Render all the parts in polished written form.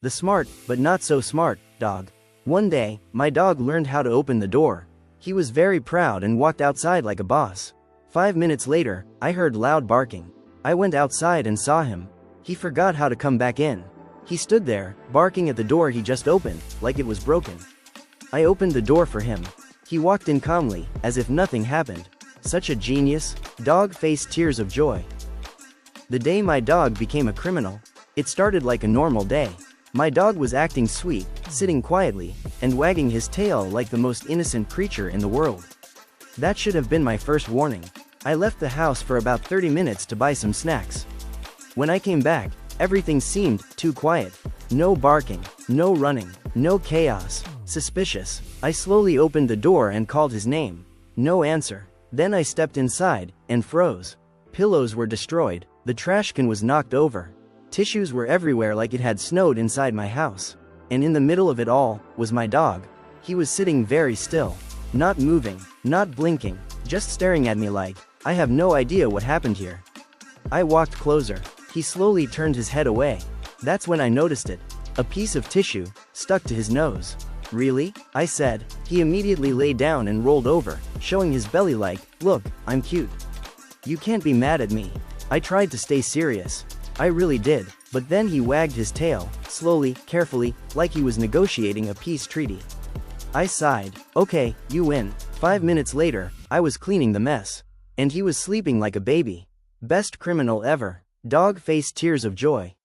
The smart, but not so smart, dog. One day, my dog learned how to open the door. He was very proud and walked outside like a boss. 5 minutes later, I heard loud barking. I went outside and saw him. He forgot how to come back in. He stood there, barking at the door he just opened, like it was broken. I opened the door for him. He walked in calmly, as if nothing happened. Such a genius. Dog faced tears of joy. The day my dog became a criminal. It started like a normal day. My dog was acting sweet, sitting quietly, and wagging his tail like the most innocent creature in the world. That should have been my first warning. I left the house for about 30 minutes to buy some snacks. When I came back, everything seemed too quiet. No barking, no running, no chaos. Suspicious. I slowly opened the door and called his name. No answer. Then I stepped inside, and froze. Pillows were destroyed, the trash can was knocked over. Tissues were everywhere like it had snowed inside my house. And in the middle of it all, was my dog. He was sitting very still. Not moving, not blinking, just staring at me like, I have no idea what happened here. I walked closer. He slowly turned his head away. That's when I noticed it. A piece of tissue, stuck to his nose. Really? I said. He immediately lay down and rolled over, showing his belly like, look, I'm cute. You can't be mad at me. I tried to stay serious. I really did, but then he wagged his tail, slowly, carefully, like he was negotiating a peace treaty. I sighed. Okay, you win. 5 minutes later, I was cleaning the mess. And he was sleeping like a baby. Best criminal ever. Dog faced tears of joy.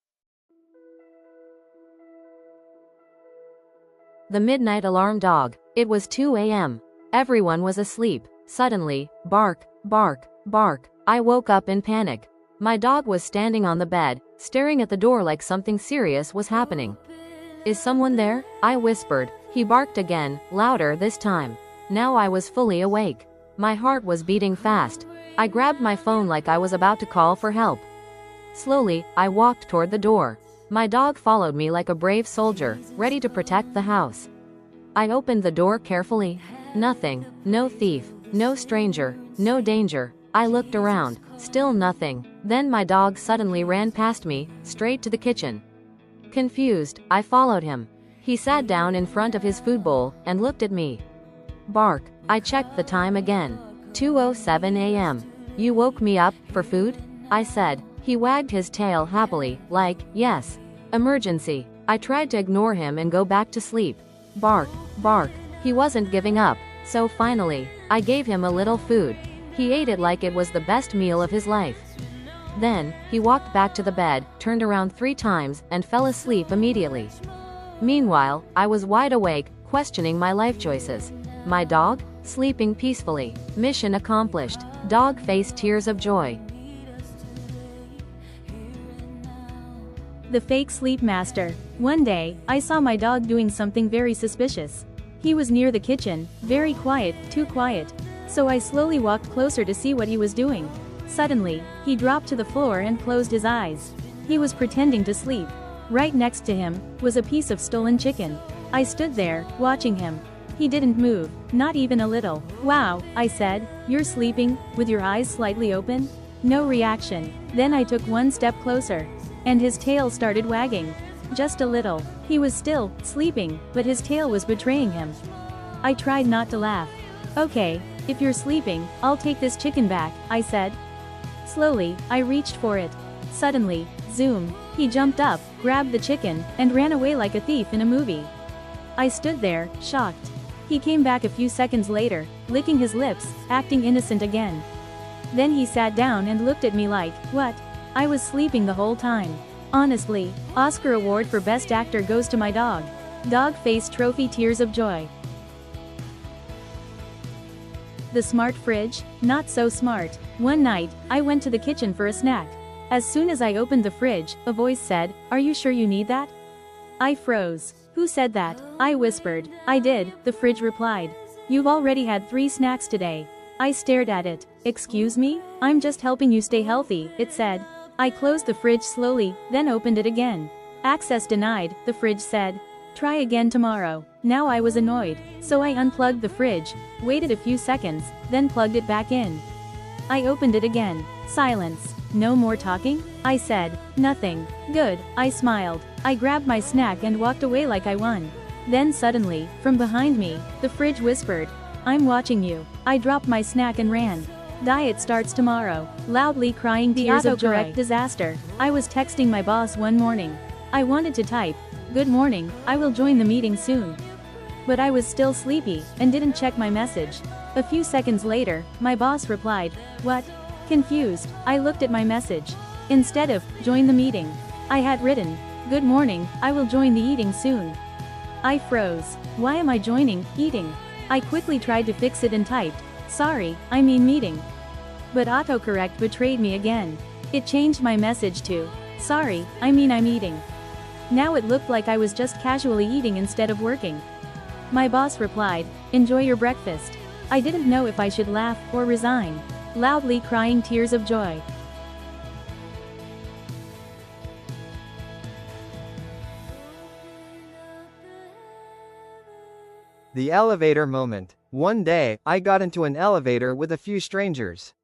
The midnight alarm dog. It was 2 a.m. Everyone was asleep. Suddenly, bark, bark, bark. I woke up in panic. My dog was standing on the bed, staring at the door like something serious was happening. Is someone there? I whispered. He barked again, louder this time. Now I was fully awake. My heart was beating fast. I grabbed my phone like I was about to call for help. Slowly, I walked toward the door. My dog followed me like a brave soldier, ready to protect the house. I opened the door carefully. Nothing. No thief. No stranger. No danger. I looked around. Still nothing. Then my dog suddenly ran past me, straight to the kitchen. Confused, I followed him. He sat down in front of his food bowl and looked at me. Bark. I checked the time again. 2:07 a.m. You woke me up for food? I said. He wagged his tail happily, like, yes. Emergency. I tried to ignore him and go back to sleep. Bark, bark. He wasn't giving up, so finally, I gave him a little food. He ate it like it was the best meal of his life. Then, he walked back to the bed, turned around 3 times, and fell asleep immediately. Meanwhile, I was wide awake, questioning my life choices. My dog? Sleeping peacefully. Mission accomplished. Dog faced tears of joy. The fake sleep master. One day, I saw my dog doing something very suspicious. He was near the kitchen, very quiet, too quiet. So I slowly walked closer to see what he was doing. Suddenly, he dropped to the floor and closed his eyes. He was pretending to sleep. Right next to him was a piece of stolen chicken. I stood there, watching him. He didn't move, not even a little. Wow, I said, you're sleeping, with your eyes slightly open? No reaction. Then I took one step closer. And his tail started wagging. Just a little. He was still sleeping, but his tail was betraying him. I tried not to laugh. Okay, if you're sleeping, I'll take this chicken back, I said. Slowly, I reached for it. Suddenly, zoom, he jumped up, grabbed the chicken, and ran away like a thief in a movie. I stood there, shocked. He came back a few seconds later, licking his lips, acting innocent again. Then he sat down and looked at me like, what? I was sleeping the whole time. Honestly, Oscar award for Best Actor goes to my dog. Dog face trophy tears of joy. The smart fridge, not so smart. One night, I went to the kitchen for a snack. As soon as I opened the fridge, a voice said, "Are you sure you need that?" I froze. Who said that? I whispered. I did, the fridge replied. You've already had 3 snacks today. I stared at it. Excuse me? I'm just helping you stay healthy, it said. I closed the fridge slowly, then opened it again. Access denied, the fridge said. Try again tomorrow. Now I was annoyed, so I unplugged the fridge, waited a few seconds, then plugged it back in. I opened it again. Silence. No more talking? I said. Nothing. Good, I smiled. I grabbed my snack and walked away like I won. Then suddenly, from behind me, the fridge whispered, "I'm watching you." I dropped my snack and ran. Diet starts tomorrow. Loudly crying tears of joy. Autocorrect disaster. I was texting my boss one morning. I wanted to type, "Good morning, I will join the meeting soon." But I was still sleepy, and didn't check my message. A few seconds later, my boss replied, "What?" Confused, I looked at my message. Instead of, "Join the meeting," I had written, "Good morning, I will join the eating soon." I froze. Why am I joining, eating? I quickly tried to fix it and typed, "Sorry, I mean meeting." But autocorrect betrayed me again. It changed my message to, "Sorry, I mean I'm eating." Now it looked like I was just casually eating instead of working. My boss replied, "Enjoy your breakfast." I didn't know if I should laugh or resign. Loudly crying tears of joy. The elevator moment. One day, I got into an elevator with a few strangers.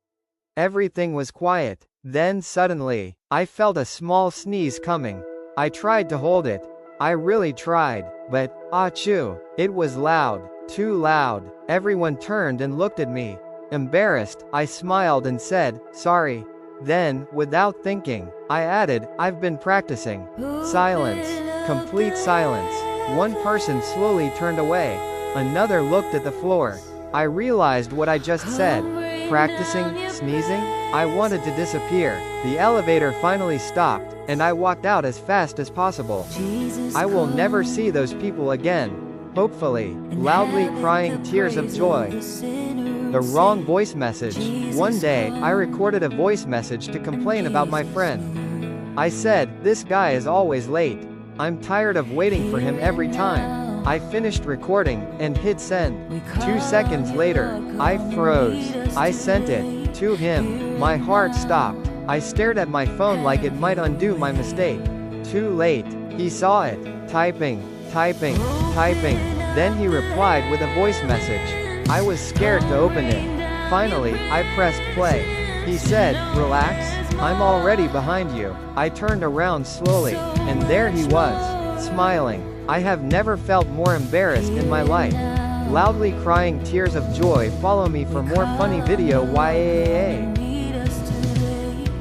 Everything was quiet. Then suddenly, I felt a small sneeze coming. I tried to hold it. I really tried, but, achoo, it was loud, too loud. Everyone turned and looked at me. Embarrassed, I smiled and said, "Sorry." Then, without thinking, I added, "I've been practicing." Silence. Complete silence. One person slowly turned away. Another looked at the floor. I realized what I just said. Practicing, sneezing? I wanted to disappear. The elevator finally stopped, and I walked out as fast as possible. I will never see those people again. Hopefully. Loudly crying tears of joy. The wrong voice message. One day, I recorded a voice message to complain about my friend. I said, "This guy is always late. I'm tired of waiting for him every time." I finished recording, and hit send. 2 seconds later, I froze. I sent it to him. My heart stopped. I stared at my phone like it might undo my mistake. Too late. He saw it. Typing, typing, typing. Then he replied with a voice message. I was scared to open it. Finally, I pressed play. He said, "Relax, I'm already behind you." I turned around slowly, and there he was, smiling. I have never felt more embarrassed in my life. Loudly crying tears of joy. Follow me for more funny video YAA.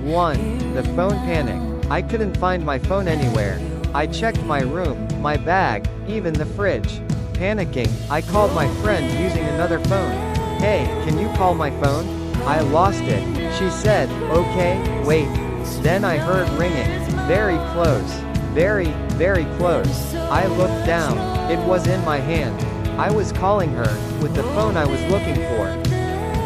1. The phone panic. I couldn't find my phone anywhere. I checked my room, my bag, even the fridge. Panicking, I called my friend using another phone. "Hey, can you call my phone? I lost it." She said, "Okay, wait." Then I heard ringing. Very close. Very, very close. I looked down. It was in my hand. I was calling her, with the phone I was looking for.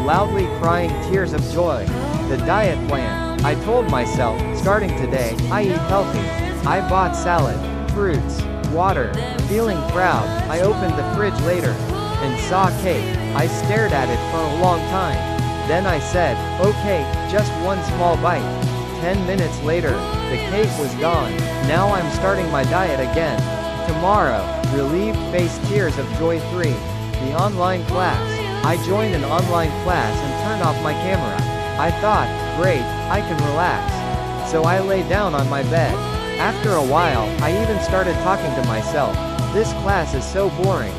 Loudly crying tears of joy. The diet plan. I told myself, starting today, I eat healthy. I bought salad, fruits, water. Feeling proud, I opened the fridge later, and saw cake. I stared at it for a long time. Then I said, "Okay, just one small bite." 10 minutes later, the cake was gone. Now I'm starting my diet again. Tomorrow, relieved face tears of joy 3. The online class. I joined an online class and turned off my camera. I thought, great, I can relax. So I lay down on my bed. After a while, I even started talking to myself. This class is so boring.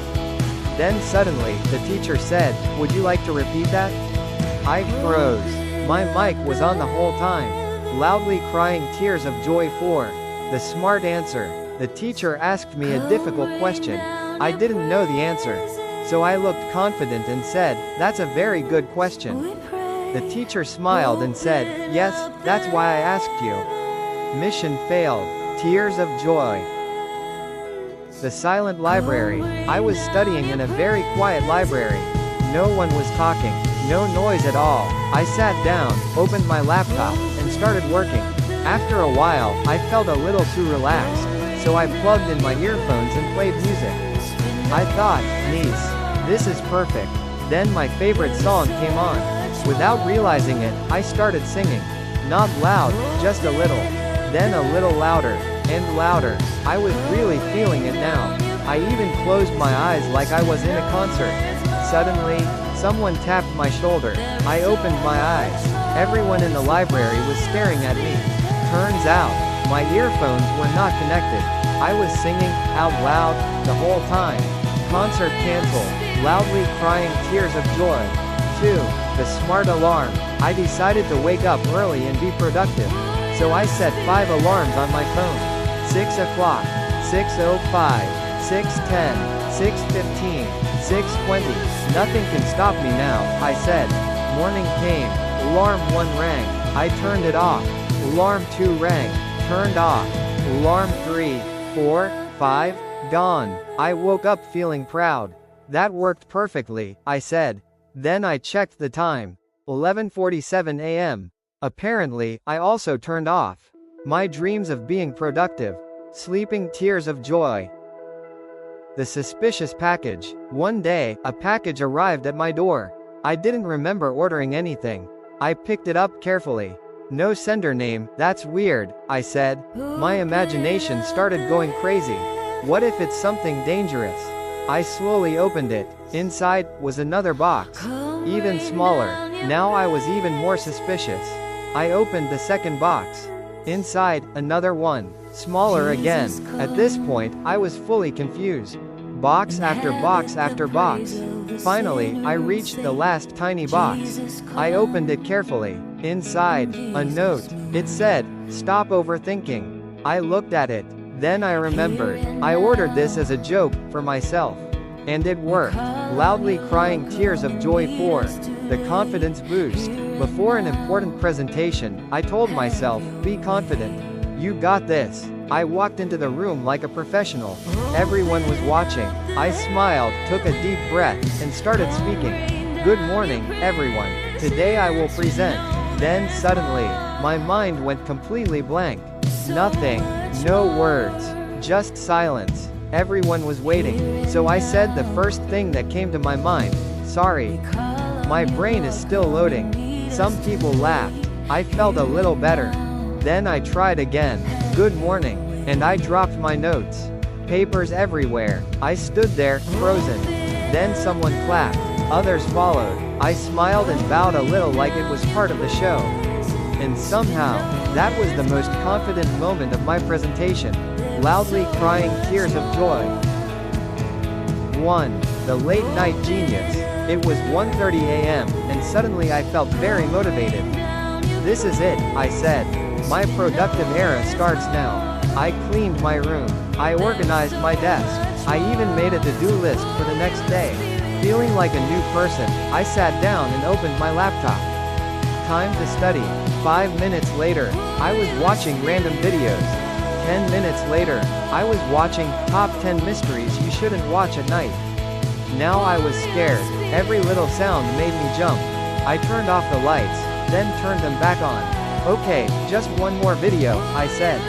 Then suddenly, the teacher said, "Would you like to repeat that?" I froze. My mic was on the whole time. Loudly crying tears of joy 4. The smart answer. The teacher asked me a difficult question. I didn't know the answer. So I looked confident and said, "That's a very good question." The teacher smiled and said, "Yes, that's why I asked you." Mission failed. Tears of joy. The silent library. I was studying in a very quiet library. No one was talking. No noise at all. I sat down, opened my laptop, and started working. After a while, I felt a little too relaxed, so I plugged in my earphones and played music. I thought, nice, this is perfect. Then my favorite song came on. Without realizing it, I started singing. Not loud, just a little. Then a little louder, and louder. I was really feeling it now. I even closed my eyes like I was in a concert. Suddenly, someone tapped my shoulder. I opened my eyes. Everyone in the library was staring at me. Turns out, my earphones were not connected. I was singing, out loud, the whole time. Concert canceled, loudly crying tears of joy. 2. The smart alarm. I decided to wake up early and be productive. So I set 5 alarms on my phone. 6 o'clock, 6:05, 6:10, 6:15, 6:20. Nothing can stop me now, I said. Morning came. Alarm 1 rang. I turned it off. Alarm 2 rang. Turned off. Alarm 3, 4, 5, gone. I woke up feeling proud. That worked perfectly, I said. Then I checked the time. 11:47 a.m. Apparently, I also turned off my dreams of being productive. Sleeping tears of joy. The suspicious package. One day, a package arrived at my door. I didn't remember ordering anything. I picked it up carefully. No sender name, that's weird, I said. My imagination started going crazy. What if it's something dangerous? I slowly opened it. Inside was another box. Even smaller. Now I was even more suspicious. I opened the second box. Inside, another one. Smaller again. At this point, I was fully confused. Box after box after box. Finally, I reached the last tiny box. I opened it carefully. Inside, a note. It said, "Stop overthinking." I looked at it. Then I remembered. I ordered this as a joke, for myself. And it worked. Loudly crying tears of joy 4. The confidence boost. Before an important presentation, I told myself, be confident. You got this. I walked into the room like a professional. Everyone was watching. I smiled, took a deep breath, and started speaking. Good morning, everyone. Today I will present. Then suddenly, my mind went completely blank. Nothing. No words. Just silence. Everyone was waiting. So I said the first thing that came to my mind. Sorry. My brain is still loading. Some people laughed. I felt a little better. Then I tried again. Good morning. And I dropped my notes. Papers everywhere. I stood there, frozen. Then someone clapped. Others followed. I smiled and bowed a little like it was part of the show. And somehow, that was the most confident moment of my presentation. Loudly crying tears of joy. 1. The late night genius. It was 1:30 a.m., and suddenly I felt very motivated. This is it, I said. My productive era starts now. I cleaned my room. I organized my desk. I even made a to-do list for the next day. Feeling like a new person, I sat down and opened my laptop. Time to study. 5 minutes later, I was watching random videos. 10 minutes later, I was watching top 10 mysteries you shouldn't watch at night. Now I was scared. Every little sound made me jump. I turned off the lights, then turned them back on. Okay, just one more video, I said.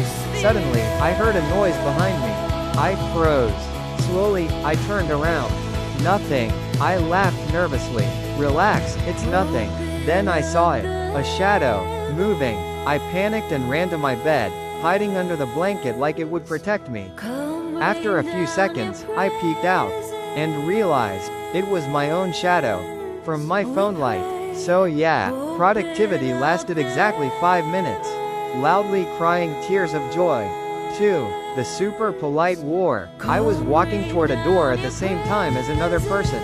Suddenly, I heard a noise behind me. I froze. Slowly, I turned around. Nothing. I laughed nervously. Relax, it's nothing. Then I saw it. A shadow. Moving. I panicked and ran to my bed, hiding under the blanket like it would protect me. After a few seconds, I peeked out. And realized, it was my own shadow. From my phone light. So yeah, productivity lasted exactly 5 minutes. Loudly crying tears of joy. 2. The super polite war. I was walking toward a door at the same time as another person.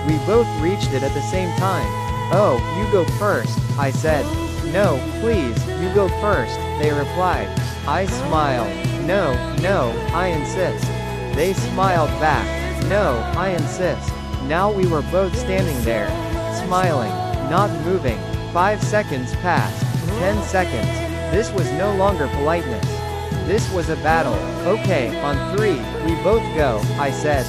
We both reached it at the same time. Oh, you go first, I said. No, please, you go first, they replied. I smiled. No, I insist. They smiled back. No, I insist. Now we were both standing there, smiling, not moving. 5 seconds passed. 10 seconds. This was no longer politeness. This was a battle. Okay, on 3, we both go, I said.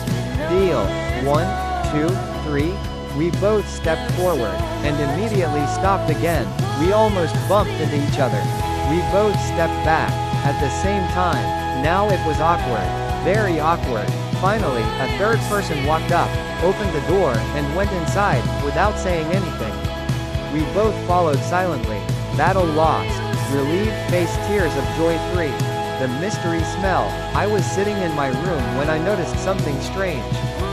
Deal. 1, 2, 3. We both stepped forward, and immediately stopped again. We almost bumped into each other. We both stepped back, at the same time. Now it was awkward. Very awkward. Finally, a third person walked up, opened the door, and went inside, without saying anything. We both followed silently. Battle lost. Relieved face tears of joy 3. The mystery smell. I was sitting in my room when I noticed something strange.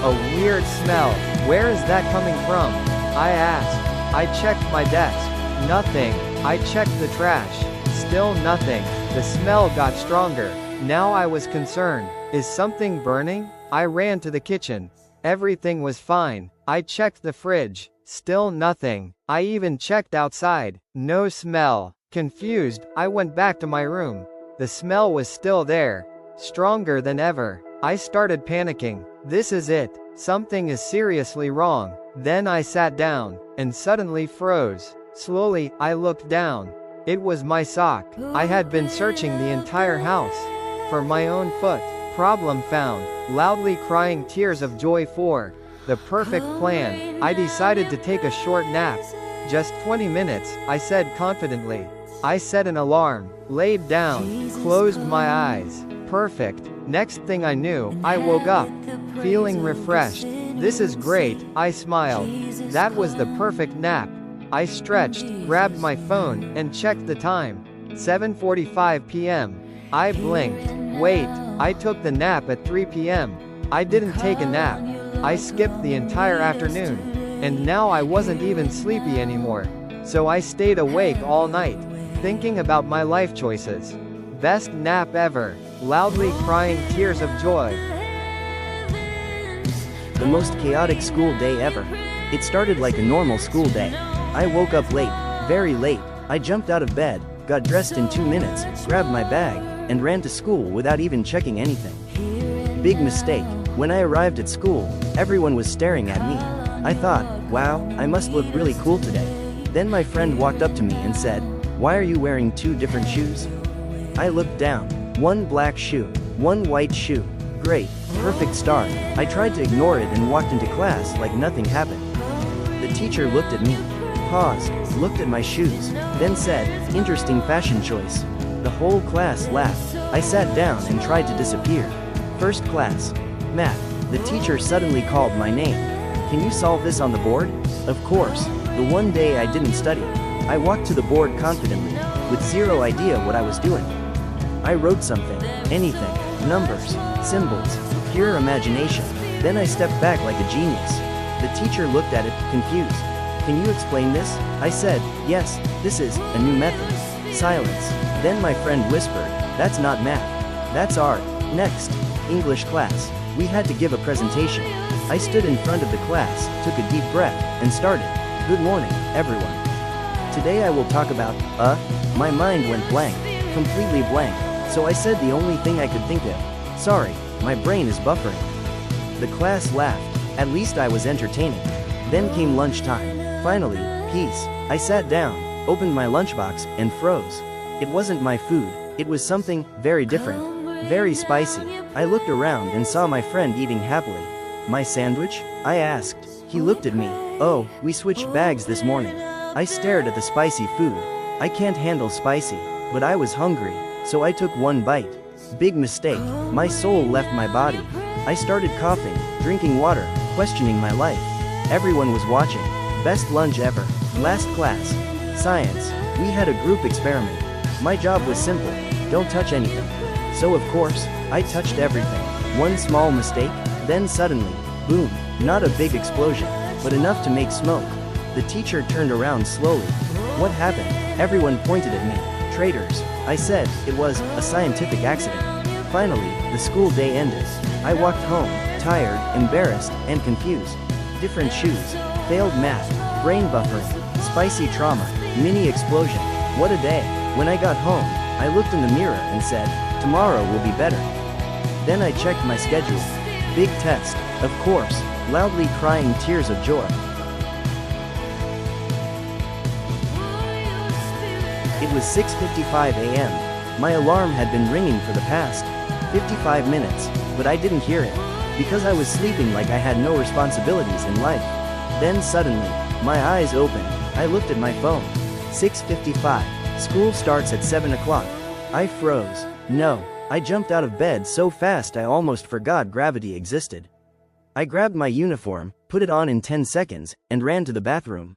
A weird smell. Where is that coming from? I asked. I checked my desk. Nothing. I checked the trash. Still nothing. The smell got stronger. Now I was concerned. Is something burning? I ran to the kitchen. Everything was fine. I checked the fridge. Still nothing. I even checked outside. No smell. Confused, I went back to my room. The smell was still there. Stronger than ever. I started panicking. This is it. Something is seriously wrong. Then I sat down, and suddenly froze. Slowly, I looked down. It was my sock. I had been searching the entire house for my own foot. Problem found. Loudly crying tears of joy for the perfect plan. I decided to take a short nap. Just 20 minutes, I said confidently. I set an alarm, laid down, closed my eyes. Perfect. Next thing I knew, I woke up, feeling refreshed. This is great, I smiled. That was the perfect nap. I stretched, grabbed my phone, and checked the time. 7:45 p.m. I blinked. Wait, I took the nap at 3 p.m. I didn't take a nap. I skipped the entire afternoon. And now I wasn't even sleepy anymore. So I stayed awake all night, thinking about my life choices. Best nap ever. Loudly crying tears of joy. The most chaotic school day ever. It started like a normal school day. I woke up late, very late. I jumped out of bed, got dressed in 2 minutes, grabbed my bag, and ran to school without even checking anything. Big mistake. When I arrived at school, everyone was staring at me. I thought, wow, I must look really cool today. Then my friend walked up to me and said, "Why are you wearing 2 different shoes?" I looked down. 1 black shoe, 1 white shoe. Great, perfect start. I tried to ignore it and walked into class like nothing happened. The teacher looked at me, paused, looked at my shoes, then said, "Interesting fashion choice." The whole class laughed. I sat down and tried to disappear. First class, math. The teacher suddenly called my name. "Can you solve this on the board?" Of course. The one day I didn't study. I walked to the board confidently, with zero idea what I was doing. I wrote something, anything, numbers, symbols, pure imagination. Then I stepped back like a genius. The teacher looked at it, confused. "Can you explain this?" I said, "Yes, this is a new method." Silence. Then my friend whispered, "That's not math. That's art." Next, English class. We had to give a presentation. I stood in front of the class, took a deep breath, and started. "Good morning, everyone. Today I will talk about, my mind went blank, completely blank. So I said the only thing I could think of. Sorry, my brain is buffering." The class laughed. At least I was entertaining. Then came lunchtime. Finally, peace. I sat down, opened my lunchbox, and froze. It wasn't my food. It was something very different. Very spicy. I looked around and saw my friend eating happily. "My sandwich?" I asked. He looked at me. "Oh, we switched bags this morning." I stared at the spicy food. I can't handle spicy, but I was hungry. So I took 1 bite. Big mistake. My soul left my body. I started coughing, drinking water, questioning my life. Everyone was watching. Best lunch ever. Last class. Science. We had a group experiment. My job was simple. Don't touch anything. So of course, I touched everything. 1 small mistake, then suddenly, boom. Not a big explosion, but enough to make smoke. The teacher turned around slowly. "What happened?" Everyone pointed at me. "Traitors." I said, "It was a scientific accident." Finally, the school day ended. I walked home, tired, embarrassed, and confused. Different shoes, failed math, brain buffering, spicy trauma, mini explosion. What a day. When I got home, I looked in the mirror and said, "Tomorrow will be better." Then I checked my schedule. Big test, of course, loudly crying tears of joy. It was 6:55 a.m. My alarm had been ringing for the past 55 minutes, but I didn't hear it, because I was sleeping like I had no responsibilities in life. Then suddenly, my eyes opened. I looked at my phone. 6:55. School starts at 7 o'clock. I froze. No, I jumped out of bed so fast I almost forgot gravity existed. I grabbed my uniform, put it on in 10 seconds, and ran to the bathroom.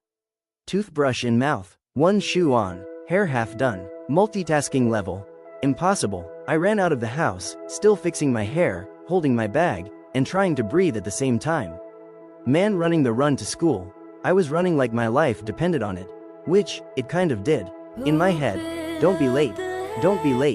Toothbrush in mouth, 1 shoe on. Hair half done. Multitasking level. Impossible. I ran out of the house, still fixing my hair, holding my bag, and trying to breathe at the same time. Man running the run to school. I was running like my life depended on it. Which, it kind of did. In my head, don't be late. Don't be late.